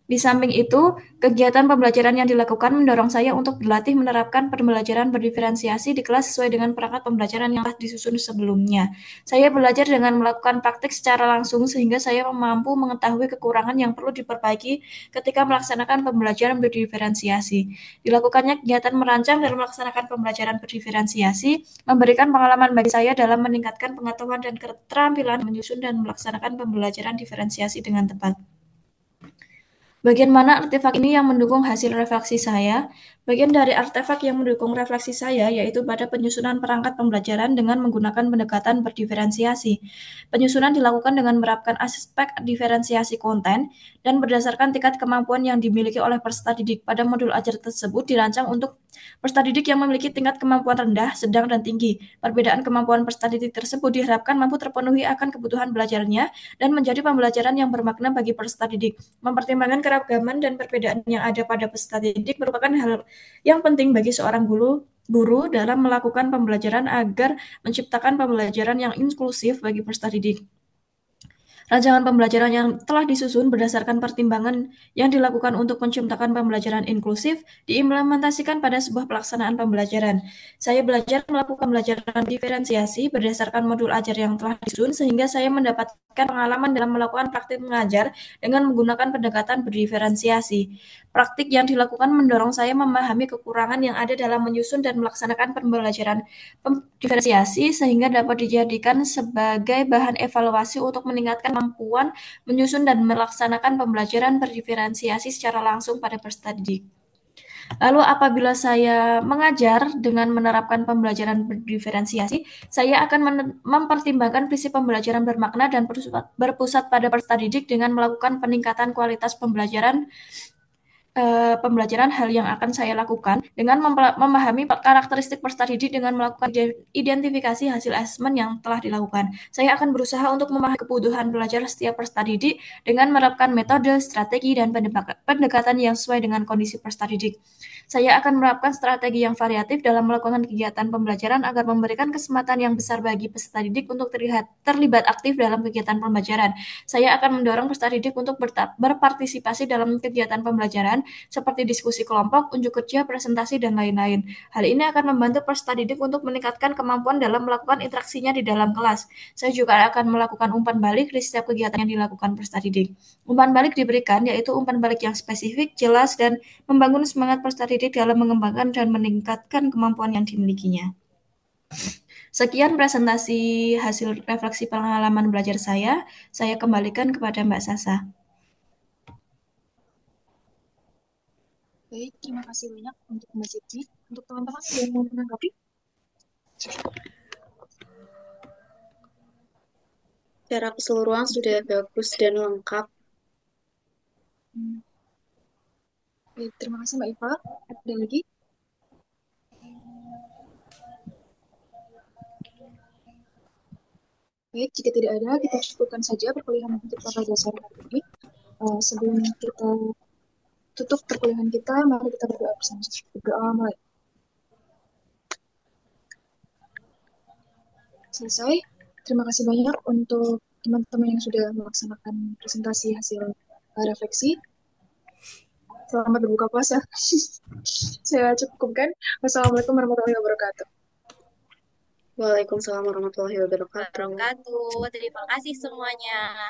Di samping itu, kegiatan pembelajaran yang dilakukan mendorong saya untuk berlatih menerapkan pembelajaran berdiferensiasi di kelas sesuai dengan perangkat pembelajaran yang telah disusun sebelumnya. Saya belajar dengan melakukan praktik secara langsung sehingga saya mampu mengetahui kekurangan yang perlu diperbaiki ketika melaksanakan pembelajaran berdiferensiasi. Dilakukannya kegiatan merancang dan melaksanakan pembelajaran berdiferensiasi memberikan pengalaman bagi saya dalam meningkatkan pengetahuan dan keterampilan menyusun dan melaksanakan pembelajaran diferensiasi dengan tepat. Bagian mana artefak ini yang mendukung hasil refleksi saya? Bagian dari artefak yang mendukung refleksi saya yaitu pada penyusunan perangkat pembelajaran dengan menggunakan pendekatan berdiferensiasi. Penyusunan dilakukan dengan menerapkan aspek diferensiasi konten dan berdasarkan tingkat kemampuan yang dimiliki oleh peserta didik. Pada modul ajar tersebut dirancang untuk peserta didik yang memiliki tingkat kemampuan rendah, sedang, dan tinggi. Perbedaan kemampuan peserta didik tersebut diharapkan mampu terpenuhi akan kebutuhan belajarnya dan menjadi pembelajaran yang bermakna bagi peserta didik. Mempertimbangkan keragaman dan perbedaan yang ada pada peserta didik merupakan hal yang penting bagi seorang guru dalam melakukan pembelajaran agar menciptakan pembelajaran yang inklusif bagi peserta didik. Rancangan pembelajaran yang telah disusun berdasarkan pertimbangan yang dilakukan untuk menciptakan pembelajaran inklusif diimplementasikan pada sebuah pelaksanaan pembelajaran. Saya belajar melakukan pembelajaran diferensiasi berdasarkan modul ajar yang telah disusun sehingga saya mendapatkan pengalaman dalam melakukan praktik mengajar dengan menggunakan pendekatan berdiferensiasi. Praktik yang dilakukan mendorong saya memahami kekurangan yang ada dalam menyusun dan melaksanakan pembelajaran diferensiasi sehingga dapat dijadikan sebagai bahan evaluasi untuk meningkatkan kemampuan menyusun dan melaksanakan pembelajaran berdiferensiasi secara langsung pada peserta didik. Lalu apabila saya mengajar dengan menerapkan pembelajaran berdiferensiasi, saya akan mempertimbangkan prinsip pembelajaran bermakna dan berpusat pada peserta didik dengan melakukan peningkatan kualitas pembelajaran hal yang akan saya lakukan dengan memahami karakteristik peserta didik dengan melakukan identifikasi hasil asesmen yang telah dilakukan. Saya akan berusaha untuk memahami kebutuhan belajar setiap peserta didik dengan menerapkan metode, strategi, dan pendekatan yang sesuai dengan kondisi peserta didik. Saya akan menerapkan strategi yang variatif dalam melakukan kegiatan pembelajaran agar memberikan kesempatan yang besar bagi peserta didik untuk terlibat aktif dalam kegiatan pembelajaran. Saya akan mendorong peserta didik untuk berpartisipasi dalam kegiatan pembelajaran seperti diskusi kelompok, unjuk kerja, presentasi, dan lain-lain. Hal ini akan membantu peserta didik untuk meningkatkan kemampuan dalam melakukan interaksinya di dalam kelas. Saya juga akan melakukan umpan balik di setiap kegiatan yang dilakukan peserta didik. Umpan balik diberikan yaitu umpan balik yang spesifik, jelas, dan membangun semangat peserta didik dalam mengembangkan dan meningkatkan kemampuan yang dimilikinya. Sekian presentasi hasil refleksi pengalaman belajar saya. Saya kembalikan kepada Mbak Sasa. Baik, terima kasih banyak untuk Mbak Siti. Untuk teman-teman yang mau menanggapi? Secara keseluruhan sudah bagus dan lengkap. Baik, terima kasih Mbak Iva. Ada lagi? Baik, jika tidak ada, kita cukupkan saja perkuliahan kita pada sore hari ini. Sebelum kita tutup perkuliahan kita, mari kita berdoa bersama. Berdoa mulai. Selesai. Terima kasih banyak untuk teman-teman yang sudah melaksanakan presentasi hasil refleksi. Selamat berbuka puasa. Saya cukupkan. Wassalamualaikum warahmatullahi wabarakatuh. Waalaikumsalam warahmatullahi wabarakatuh. Terima kasih semuanya.